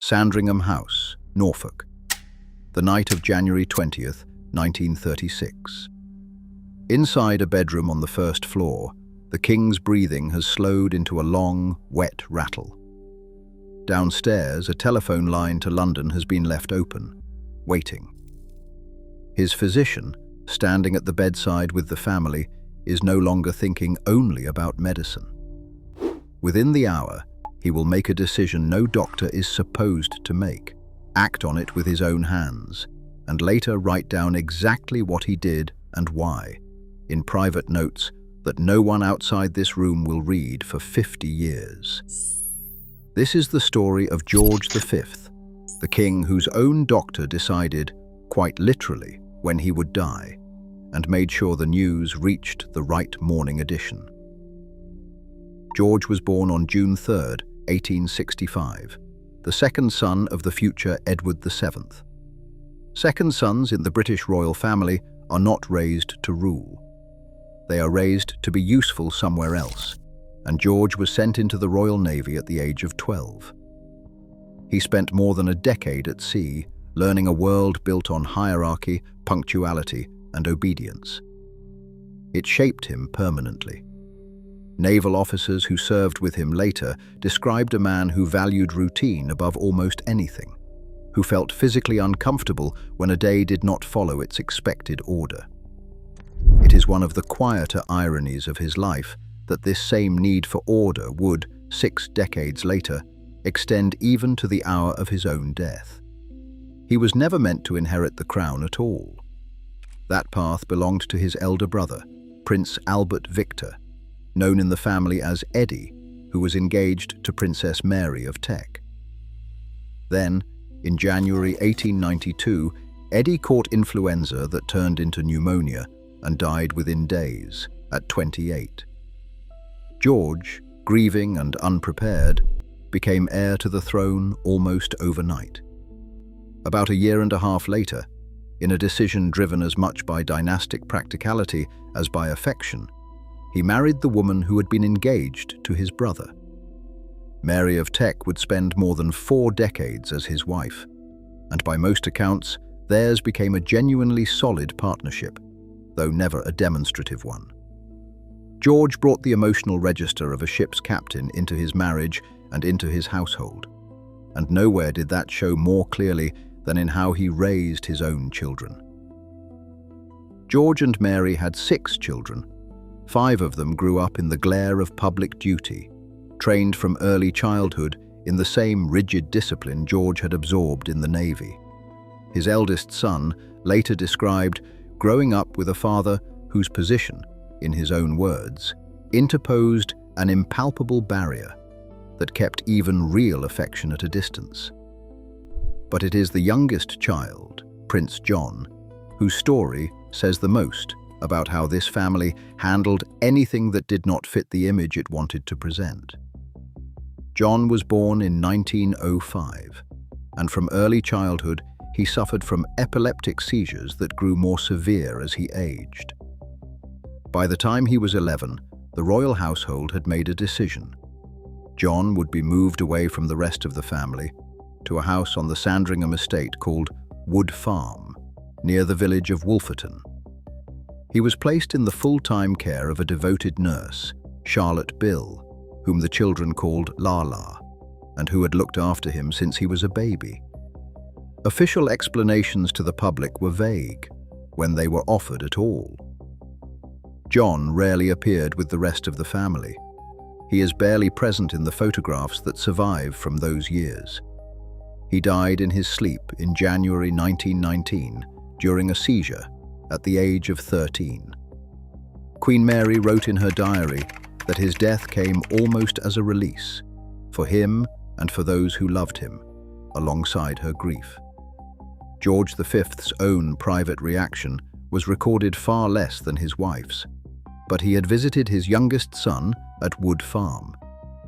Sandringham House, Norfolk, the night of January 20th, 1936. Inside a bedroom on the first floor, the king's breathing has slowed into a long, wet rattle. Downstairs, a telephone line to London has been left open, waiting. His physician, standing at the bedside with the family, is no longer thinking only about medicine. Within the hour, he will make a decision no doctor is supposed to make, act on it with his own hands, and later write down exactly what he did and why, in private notes that no one outside this room will read for 50 years. This is the story of George V, the king whose own doctor decided, quite literally, when he would die, and made sure the news reached the right morning edition. George was born on June 3, 1865, the second son of the future Edward VII. Second sons in the British royal family are not raised to rule. They are raised to be useful somewhere else, and George was sent into the Royal Navy at the age of 12. He spent more than a decade at sea, learning a world built on hierarchy, punctuality, and obedience. It shaped him permanently. Naval officers who served with him later described a man who valued routine above almost anything, who felt physically uncomfortable when a day did not follow its expected order. It is one of the quieter ironies of his life that this same need for order would, 6 decades later, extend even to the hour of his own death. He was never meant to inherit the crown at all. That path belonged to his elder brother, Prince Albert Victor, known in the family as Eddie, who was engaged to Princess Mary of Teck. Then, in January 1892, Eddie caught influenza that turned into pneumonia and died within days, at 28. George, grieving and unprepared, became heir to the throne almost overnight. About a year and a half later, in a decision driven as much by dynastic practicality as by affection, he married the woman who had been engaged to his brother. Mary of Teck would spend more than 4 decades as his wife, and by most accounts, theirs became a genuinely solid partnership, though never a demonstrative one. George brought the emotional register of a ship's captain into his marriage and into his household, and nowhere did that show more clearly than in how he raised his own children. George and Mary had 6 children. 5 of them grew up in the glare of public duty, trained from early childhood in the same rigid discipline George had absorbed in the Navy. His eldest son later described growing up with a father whose position, in his own words, interposed an impalpable barrier that kept even real affection at a distance. But it is the youngest child, Prince John, whose story says the most about how this family handled anything that did not fit the image it wanted to present. John was born in 1905, and from early childhood he suffered from epileptic seizures that grew more severe as he aged. By the time he was 11, the royal household had made a decision. John would be moved away from the rest of the family to a house on the Sandringham estate called Wood Farm, near the village of Wolferton. He was placed in the full-time care of a devoted nurse, Charlotte Bill, whom the children called Lala, and who had looked after him since he was a baby. Official explanations to the public were vague, when they were offered at all. John rarely appeared with the rest of the family. He is barely present in the photographs that survive from those years. He died in his sleep in January 1919 during a seizure at the age of 13. Queen Mary wrote in her diary that his death came almost as a release, for him and for those who loved him, alongside her grief. George V's own private reaction was recorded far less than his wife's, but he had visited his youngest son at Wood Farm,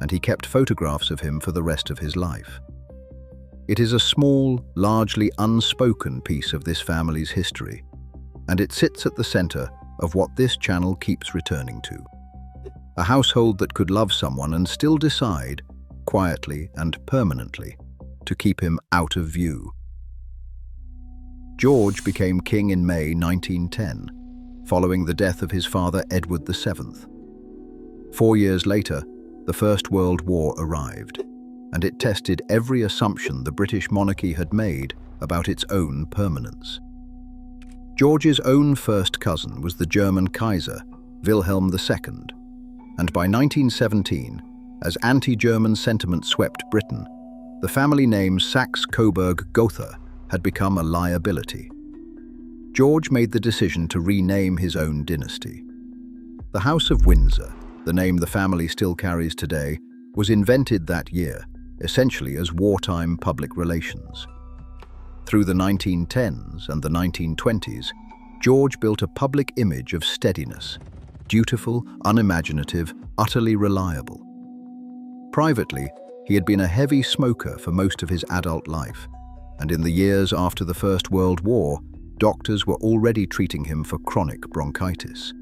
and he kept photographs of him for the rest of his life. It is a small, largely unspoken piece of this family's history, and it sits at the center of what this channel keeps returning to. A household that could love someone and still decide, quietly and permanently, to keep him out of view. George became king in May 1910, following the death of his father Edward VII. 4 years later, the First World War arrived, and it tested every assumption the British monarchy had made about its own permanence. George's own first cousin was the German Kaiser, Wilhelm II, and by 1917, as anti-German sentiment swept Britain, the family name Saxe-Coburg-Gotha had become a liability. George made the decision to rename his own dynasty. The House of Windsor, the name the family still carries today, was invented that year, essentially as wartime public relations. Through the 1910s and the 1920s, George built a public image of steadiness, dutiful, unimaginative, utterly reliable. Privately, he had been a heavy smoker for most of his adult life, and in the years after the First World War, doctors were already treating him for chronic bronchitis.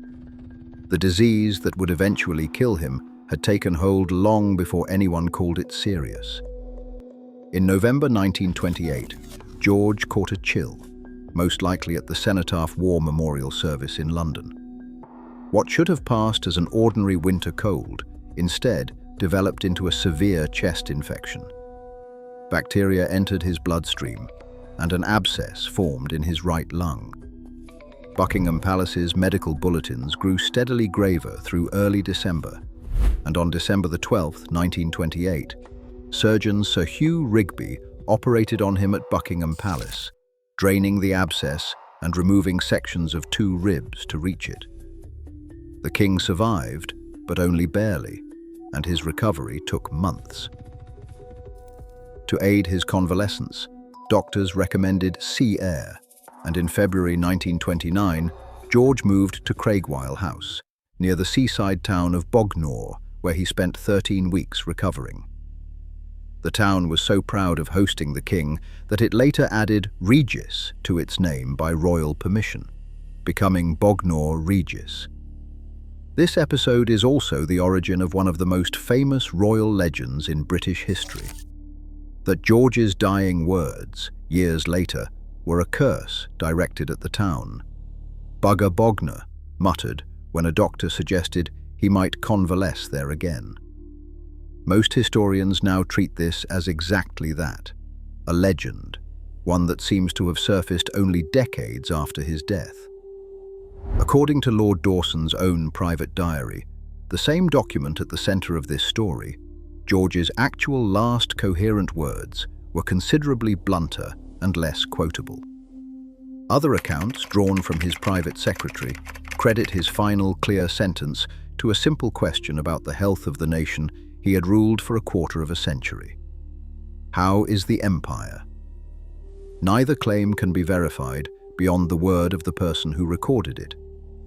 The disease that would eventually kill him had taken hold long before anyone called it serious. In November 1928, George caught a chill, most likely at the Cenotaph War Memorial Service in London. What should have passed as an ordinary winter cold instead developed into a severe chest infection. Bacteria entered his bloodstream, and an abscess formed in his right lung. Buckingham Palace's medical bulletins grew steadily graver through early December, and on December 12, 1928, surgeon Sir Hugh Rigby operated on him at Buckingham Palace, draining the abscess and removing sections of 2 ribs to reach it. The king survived, but only barely, and his recovery took months. To aid his convalescence, doctors recommended sea air, and in February 1929, George moved to Craigwile House, near the seaside town of Bognor, where he spent 13 weeks recovering. The town was so proud of hosting the king that it later added Regis to its name by royal permission, becoming Bognor Regis. This episode is also the origin of one of the most famous royal legends in British history. That George's dying words, years later, were a curse directed at the town. "Bugger Bognor," muttered when a doctor suggested he might convalesce there again. Most historians now treat this as exactly that, a legend, one that seems to have surfaced only decades after his death. According to Lord Dawson's own private diary, the same document at the centre of this story, George's actual last coherent words were considerably blunter and less quotable. Other accounts, drawn from his private secretary, credit his final clear sentence to a simple question about the health of the nation he had ruled for a quarter of a century. How is the empire? Neither claim can be verified beyond the word of the person who recorded it,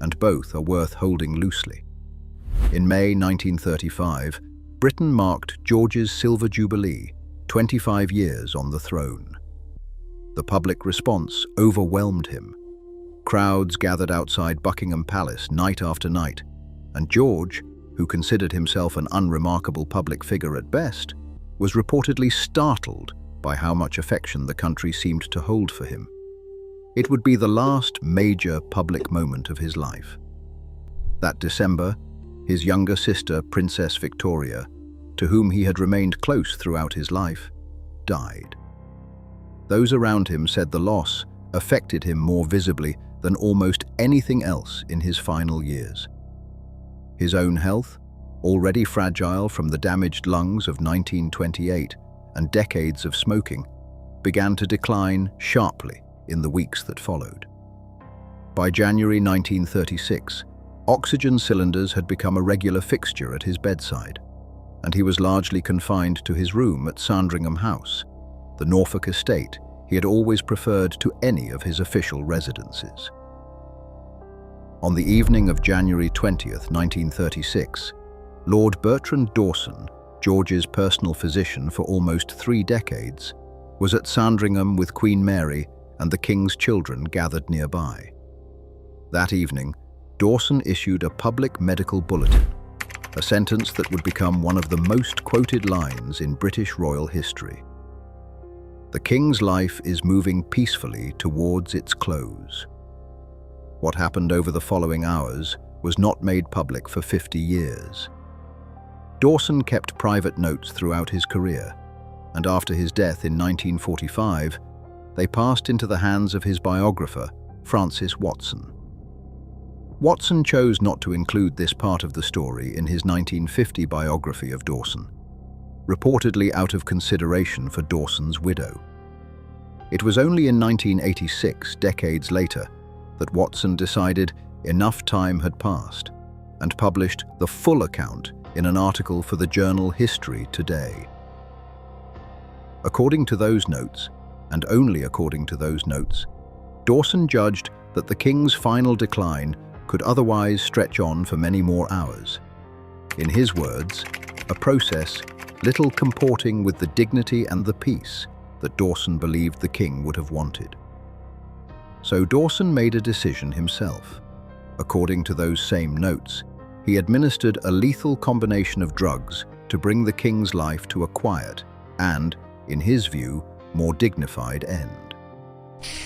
and both are worth holding loosely. In May 1935, Britain marked George's Silver Jubilee, 25 years on the throne. The public response overwhelmed him. Crowds gathered outside Buckingham Palace night after night, and George, who considered himself an unremarkable public figure at best, was reportedly startled by how much affection the country seemed to hold for him. It would be the last major public moment of his life. That December, his younger sister, Princess Victoria, to whom he had remained close throughout his life, died. Those around him said the loss affected him more visibly than almost anything else in his final years. His own health, already fragile from the damaged lungs of 1928 and decades of smoking, began to decline sharply in the weeks that followed. By January 1936, oxygen cylinders had become a regular fixture at his bedside, and he was largely confined to his room at Sandringham House, the Norfolk estate he had always preferred to any of his official residences. On the evening of January 20th, 1936, Lord Bertrand Dawson, George's personal physician for almost 3 decades, was at Sandringham with Queen Mary and the King's children gathered nearby. That evening, Dawson issued a public medical bulletin, a sentence that would become one of the most quoted lines in British royal history. The king's life is moving peacefully towards its close. What happened over the following hours was not made public for 50 years. Dawson kept private notes throughout his career, and after his death in 1945, they passed into the hands of his biographer, Francis Watson. Watson chose not to include this part of the story in his 1950 biography of Dawson, reportedly out of consideration for Dawson's widow. It was only in 1986, decades later, that Watson decided enough time had passed and published the full account in an article for the journal History Today. According to those notes, and only according to those notes, Dawson judged that the king's final decline could otherwise stretch on for many more hours. In his words, a process little comporting with the dignity and the peace that Dawson believed the king would have wanted. So Dawson made a decision himself. According to those same notes, he administered a lethal combination of drugs to bring the king's life to a quiet and, in his view, more dignified end.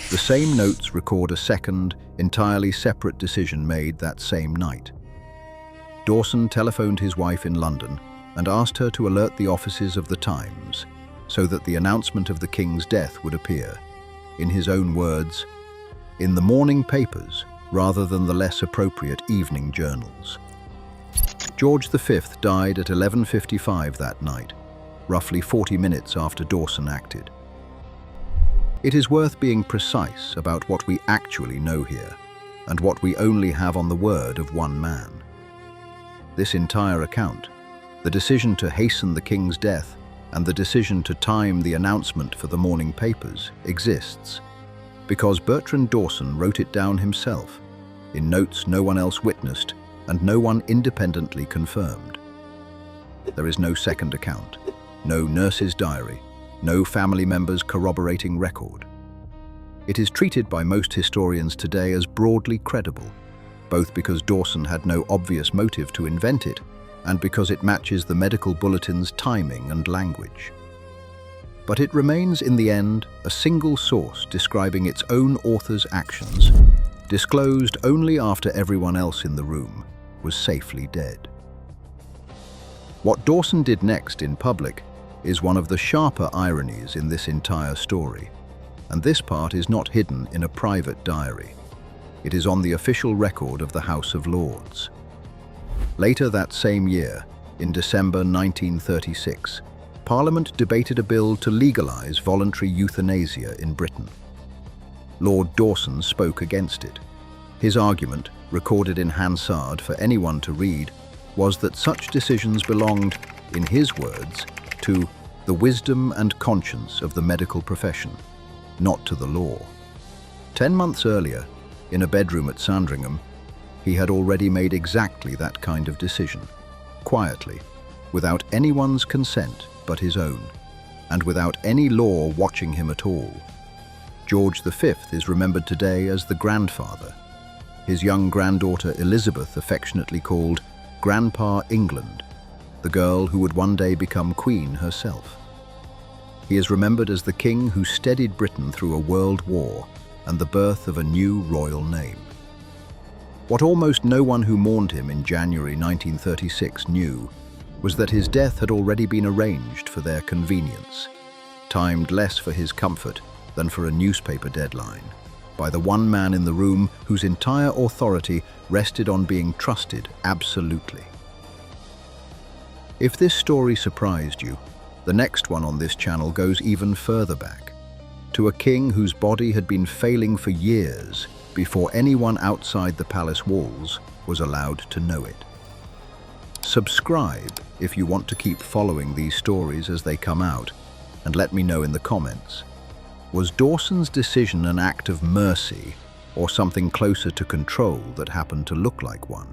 The same notes record a second, entirely separate decision made that same night. Dawson telephoned his wife in London and asked her to alert the offices of the Times so that the announcement of the king's death would appear, in his own words, in the morning papers rather than the less appropriate evening journals. George V died at 11:55 that night, roughly 40 minutes after Dawson acted. It is worth being precise about what we actually know here, and what we only have on the word of one man. This entire account, the decision to hasten the king's death and the decision to time the announcement for the morning papers, exists because Bertrand Dawson wrote it down himself, in notes no one else witnessed and no one independently confirmed. There is no second account, no nurse's diary, no family members' corroborating record. It is treated by most historians today as broadly credible, both because Dawson had no obvious motive to invent it and because it matches the medical bulletin's timing and language. But it remains in the end a single source describing its own author's actions, disclosed only after everyone else in the room was safely dead. What Dawson did next in public is one of the sharper ironies in this entire story, and this part is not hidden in a private diary. It is on the official record of the House of Lords. Later that same year, in December 1936, Parliament debated a bill to legalise voluntary euthanasia in Britain. Lord Dawson spoke against it. His argument, recorded in Hansard for anyone to read, was that such decisions belonged, in his words, to the wisdom and conscience of the medical profession, not to the law. 10 months earlier, in a bedroom at Sandringham, he had already made exactly that kind of decision, quietly, without anyone's consent but his own, and without any law watching him at all. George V is remembered today as the grandfather, his young granddaughter Elizabeth affectionately called Grandpa England, the girl who would one day become queen herself. He is remembered as the king who steadied Britain through a world war and the birth of a new royal name. What almost no one who mourned him in January 1936 knew was that his death had already been arranged for their convenience, timed less for his comfort than for a newspaper deadline, by the one man in the room whose entire authority rested on being trusted absolutely. If this story surprised you, the next one on this channel goes even further back, to a king whose body had been failing for years before anyone outside the palace walls was allowed to know it. Subscribe if you want to keep following these stories as they come out, and let me know in the comments. Was Dawson's decision an act of mercy or something closer to control that happened to look like one?